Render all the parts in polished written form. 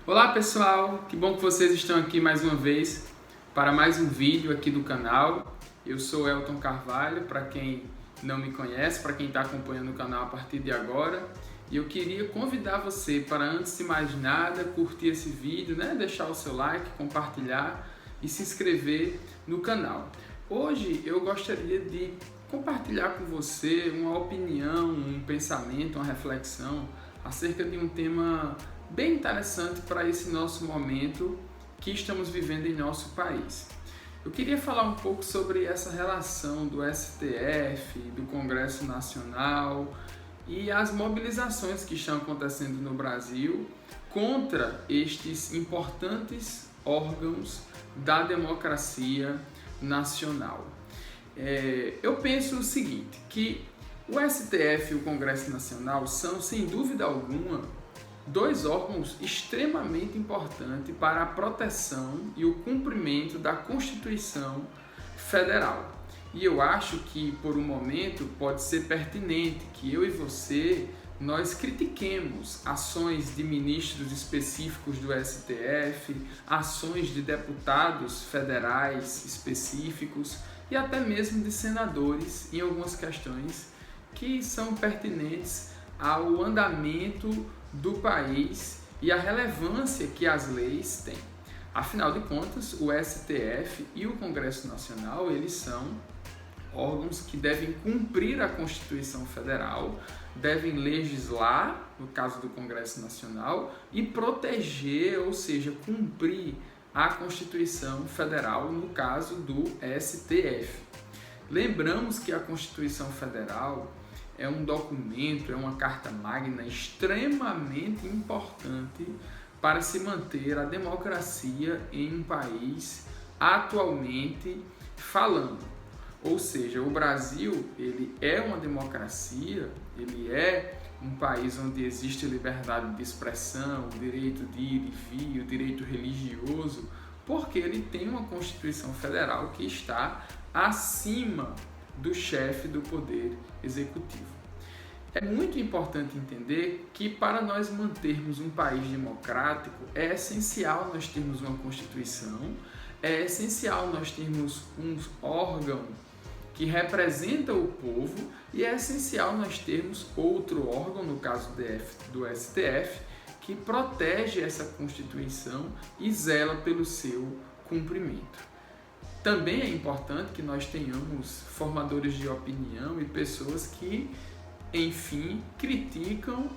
Olá pessoal, que bom que vocês estão aqui mais uma vez para mais um vídeo aqui do canal. Eu sou Elton Carvalho, para quem não me conhece, para quem está acompanhando o canal a partir de agora. E eu queria convidar você para, antes de mais nada, curtir esse vídeo, deixar o seu like, compartilhar e se inscrever no canal. Hoje eu gostaria de compartilhar com você uma opinião, um pensamento, uma reflexão acerca de um tema bem interessante para esse nosso momento que estamos vivendo em nosso país. Eu queria falar um pouco sobre essa relação do STF, do Congresso Nacional e as mobilizações que estão acontecendo no Brasil contra estes importantes órgãos da democracia nacional. Eu penso o seguinte, que o STF e o Congresso Nacional são, sem dúvida alguma, dois órgãos extremamente importantes para a proteção e o cumprimento da Constituição Federal. E eu acho que, por um momento, pode ser pertinente que eu e você, nós critiquemos ações de ministros específicos do STF, ações de deputados federais específicos e até mesmo de senadores em algumas questões que são pertinentes ao andamento do país e a relevância que as leis têm. Afinal de contas, o STF e o Congresso Nacional, eles são órgãos que devem cumprir a Constituição Federal, devem legislar, no caso do Congresso Nacional, e proteger, ou seja, cumprir a Constituição Federal, no caso do STF. Lembramos que a Constituição Federal é um documento, é uma carta magna extremamente importante para se manter a democracia em um país atualmente falando. Ou seja, o Brasil, ele é uma democracia, ele é um país onde existe liberdade de expressão, o direito de ir e vir, o direito religioso, porque ele tem uma Constituição Federal que está acima do chefe do Poder Executivo. É muito importante entender que, para nós mantermos um país democrático, é essencial nós termos uma Constituição, é essencial nós termos um órgão que representa o povo e é essencial nós termos outro órgão, no caso do STF, que protege essa Constituição e zela pelo seu cumprimento. Também é importante que nós tenhamos formadores de opinião e pessoas que, enfim, criticam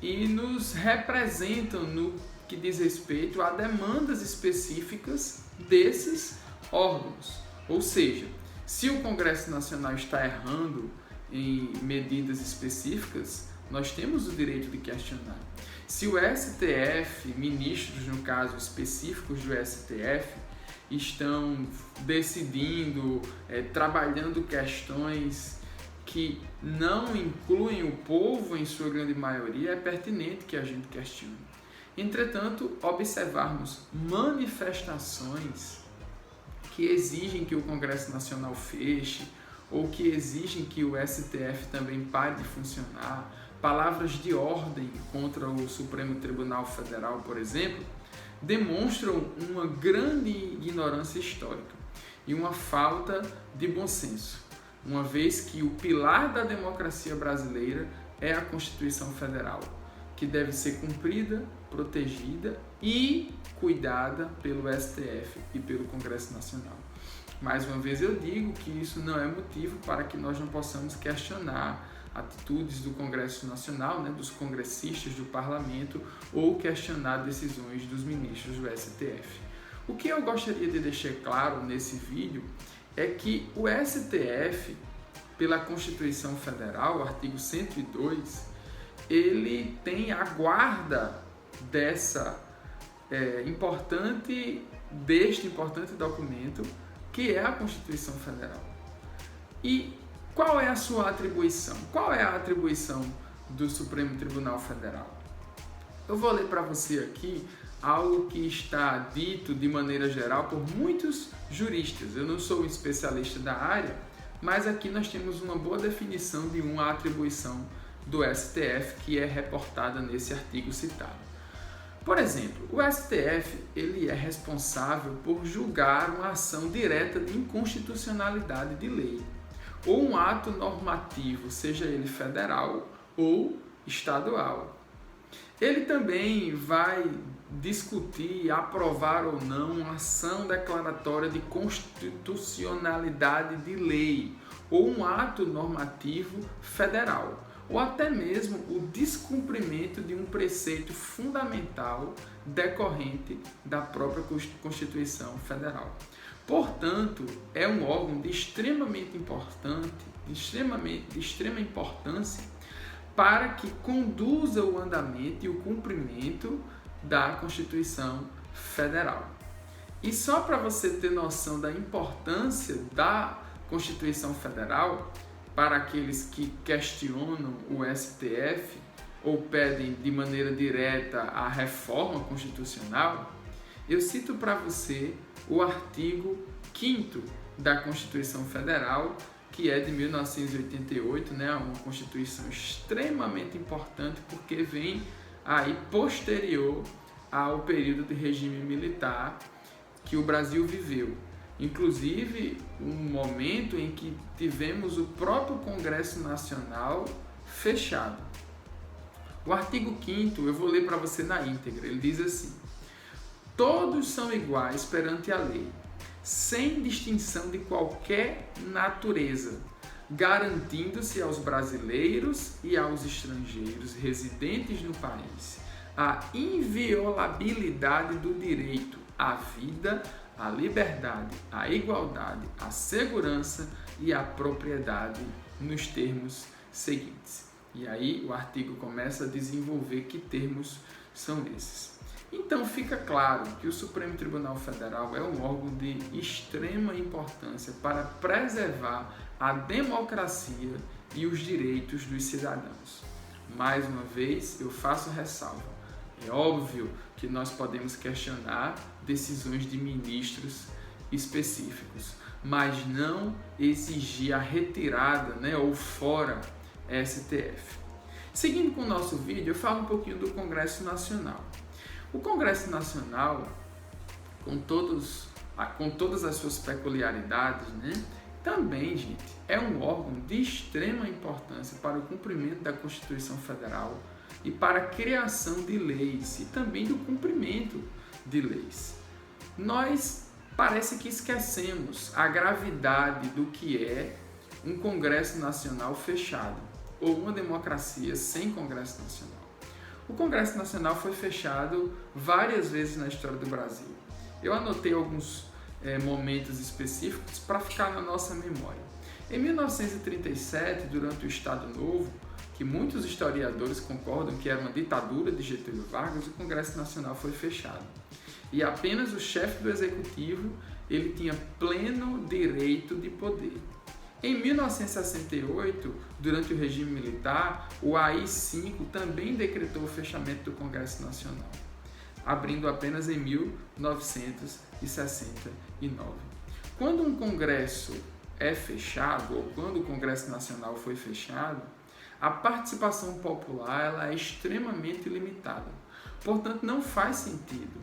e nos representam no que diz respeito a demandas específicas desses órgãos. Ou seja, se o Congresso Nacional está errando em medidas específicas, nós temos o direito de questionar. Se o STF, ministros no caso específicos do STF, estão decidindo, trabalhando questões que não incluem o povo em sua grande maioria, é pertinente que a gente questione. Entretanto, observarmos manifestações que exigem que o Congresso Nacional feche ou que exigem que o STF também pare de funcionar, palavras de ordem contra o Supremo Tribunal Federal, por exemplo, demonstram uma grande ignorância histórica e uma falta de bom senso, uma vez que o pilar da democracia brasileira é a Constituição Federal, que deve ser cumprida, protegida e cuidada pelo STF e pelo Congresso Nacional. Mais uma vez eu digo que isso não é motivo para que nós não possamos questionar atitudes do Congresso Nacional, dos congressistas do Parlamento, ou questionar decisões dos ministros do STF. O que eu gostaria de deixar claro nesse vídeo é que o STF, pela Constituição Federal, o artigo 102, ele tem a guarda deste importante documento que é a Constituição Federal. E qual é a sua atribuição? Qual é a atribuição do Supremo Tribunal Federal? Eu vou ler para você aqui algo que está dito de maneira geral por muitos juristas. Eu não sou um especialista da área, mas aqui nós temos uma boa definição de uma atribuição do STF que é reportada nesse artigo citado. Por exemplo, o STF ele é responsável por julgar uma ação direta de inconstitucionalidade de lei ou um ato normativo, seja ele federal ou estadual. Ele também vai discutir, aprovar ou não uma ação declaratória de constitucionalidade de lei ou um ato normativo federal, ou até mesmo o descumprimento de um preceito fundamental decorrente da própria Constituição Federal. Portanto, é um órgão de extrema importância para que conduza o andamento e o cumprimento da Constituição Federal. E só para você ter noção da importância da Constituição Federal, para aqueles que questionam o STF ou pedem de maneira direta a reforma constitucional, eu cito para você o artigo 5º da Constituição Federal, que é de 1988, né? Uma Constituição extremamente importante porque vem aí posterior ao período de regime militar que o Brasil viveu. Inclusive, um momento em que tivemos o próprio Congresso Nacional fechado. O artigo 5º, eu vou ler para você na íntegra, ele diz assim: todos são iguais perante a lei, sem distinção de qualquer natureza, garantindo-se aos brasileiros e aos estrangeiros residentes no país a inviolabilidade do direito à vida, à liberdade, à igualdade, à segurança e à propriedade nos termos seguintes. E aí o artigo começa a desenvolver que termos são esses. Então fica claro que o Supremo Tribunal Federal é um órgão de extrema importância para preservar a democracia e os direitos dos cidadãos. Mais uma vez, eu faço ressalva. É óbvio que nós podemos questionar decisões de ministros específicos, mas não exigir a retirada, ou fora STF. Seguindo com o nosso vídeo, eu falo um pouquinho do Congresso Nacional. O Congresso Nacional, com todas as suas peculiaridades, também, gente, é um órgão de extrema importância para o cumprimento da Constituição Federal e para a criação de leis e também do cumprimento de leis. Nós parece que esquecemos a gravidade do que é um Congresso Nacional fechado ou uma democracia sem Congresso Nacional. O Congresso Nacional foi fechado várias vezes na história do Brasil. Eu anotei alguns momentos específicos para ficar na nossa memória. Em 1937, durante o Estado Novo, que muitos historiadores concordam que era uma ditadura de Getúlio Vargas, o Congresso Nacional foi fechado. E apenas o chefe do Executivo ele tinha pleno direito de poder. Em 1968, durante o regime militar, o AI-5 também decretou o fechamento do Congresso Nacional, abrindo apenas em 1969. Quando um Congresso é fechado, ou quando o Congresso Nacional foi fechado, a participação popular ela é extremamente limitada. Portanto, não faz sentido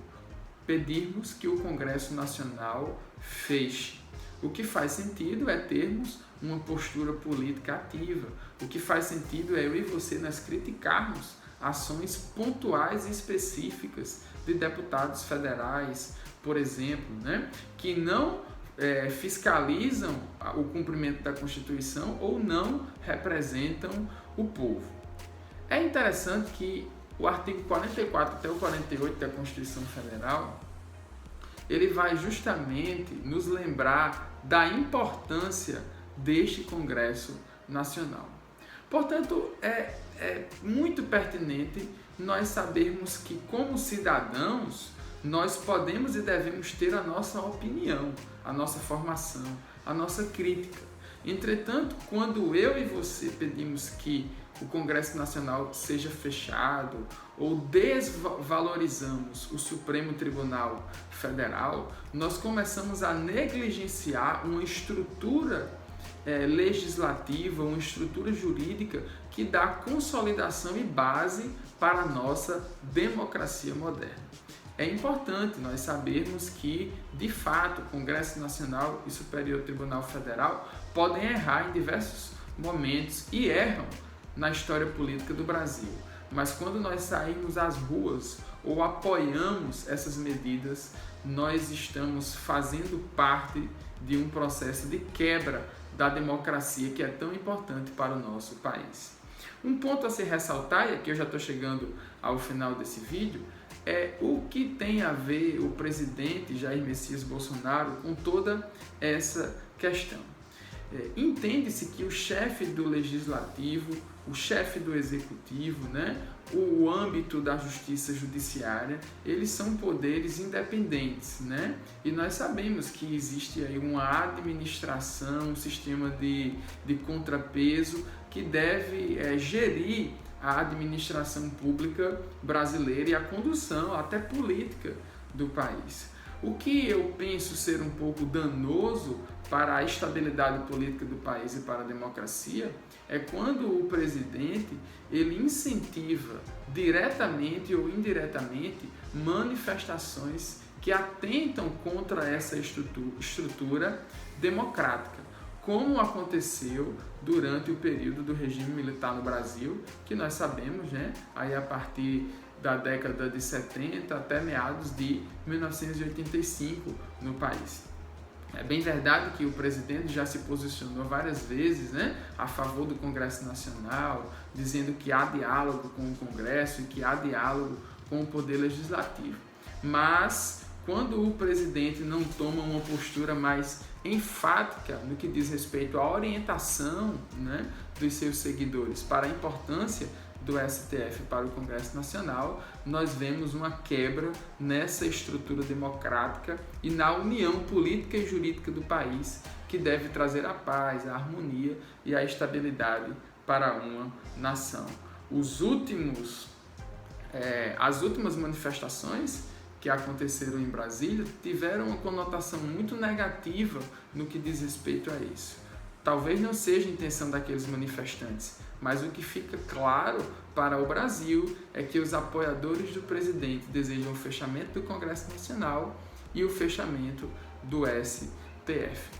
pedirmos que o Congresso Nacional feche. O que faz sentido é termos uma postura política ativa. O que faz sentido é eu e você nós criticarmos ações pontuais e específicas de deputados federais, por exemplo, que não fiscalizam o cumprimento da Constituição ou não representam o povo. É interessante que o artigo 44 até o 48 da Constituição Federal ele vai justamente nos lembrar da importância deste Congresso Nacional. Portanto, é muito pertinente nós sabermos que, como cidadãos, nós podemos e devemos ter a nossa opinião, a nossa formação, a nossa crítica. Entretanto, quando eu e você pedimos que o Congresso Nacional seja fechado ou desvalorizamos o Supremo Tribunal Federal, nós começamos a negligenciar uma estrutura legislativa, uma estrutura jurídica que dá consolidação e base para a nossa democracia moderna. É importante nós sabermos que, de fato, o Congresso Nacional e Superior Tribunal Federal podem errar em diversos momentos e erram na história política do Brasil. Mas quando nós saímos às ruas ou apoiamos essas medidas, nós estamos fazendo parte de um processo de quebra da democracia que é tão importante para o nosso país. Um ponto a se ressaltar, e aqui eu já estou chegando ao final desse vídeo, é o que tem a ver o presidente Jair Messias Bolsonaro com toda essa questão. Entende-se que o chefe do legislativo, o chefe do executivo, o âmbito da justiça judiciária, eles são poderes independentes, E nós sabemos que existe aí uma administração, um sistema de contrapeso que deve gerir a administração pública brasileira e a condução até política do país. O que eu penso ser um pouco danoso para a estabilidade política do país e para a democracia é quando o presidente ele incentiva diretamente ou indiretamente manifestações que atentam contra essa estrutura democrática, como aconteceu durante o período do regime militar no Brasil, que nós sabemos, aí a partir da década de 70 até meados de 1985 no país. É bem verdade que o presidente já se posicionou várias vezes, a favor do Congresso Nacional, dizendo que há diálogo com o Congresso e que há diálogo com o Poder Legislativo. Mas quando o presidente não toma uma postura mais enfática no que diz respeito à orientação dos seus seguidores para a importância do STF para o Congresso Nacional, nós vemos uma quebra nessa estrutura democrática e na união política e jurídica do país, que deve trazer a paz, a harmonia e a estabilidade para uma nação. As últimas manifestações que aconteceram em Brasília tiveram uma conotação muito negativa no que diz respeito a isso. Talvez não seja a intenção daqueles manifestantes, mas o que fica claro para o Brasil é que os apoiadores do presidente desejam o fechamento do Congresso Nacional e o fechamento do STF.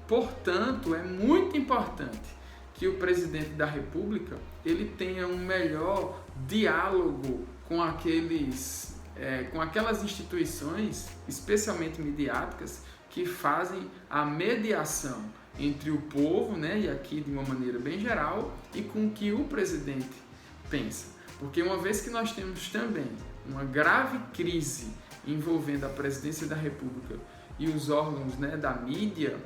Portanto, é muito importante que o presidente da República ele tenha um melhor diálogo com aquelas instituições, especialmente midiáticas, que fazem a mediação entre o povo, e aqui de uma maneira bem geral, e com o que o presidente pensa. Porque uma vez que nós temos também uma grave crise envolvendo a presidência da República e os órgãos da mídia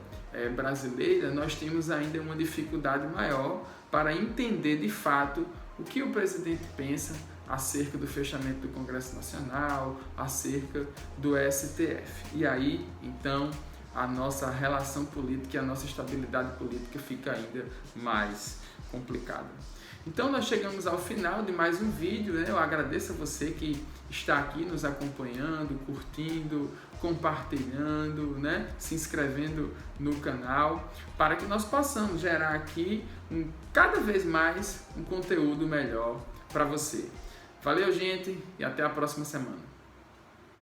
brasileira, nós temos ainda uma dificuldade maior para entender de fato o que o presidente pensa acerca do fechamento do Congresso Nacional, acerca do STF. E aí, então, a nossa relação política e a nossa estabilidade política fica ainda mais complicada. Então nós chegamos ao final de mais um vídeo, Eu agradeço a você que está aqui nos acompanhando, curtindo, compartilhando, se inscrevendo no canal, para que nós possamos gerar aqui cada vez mais um conteúdo melhor para você. Valeu, gente, e até a próxima semana.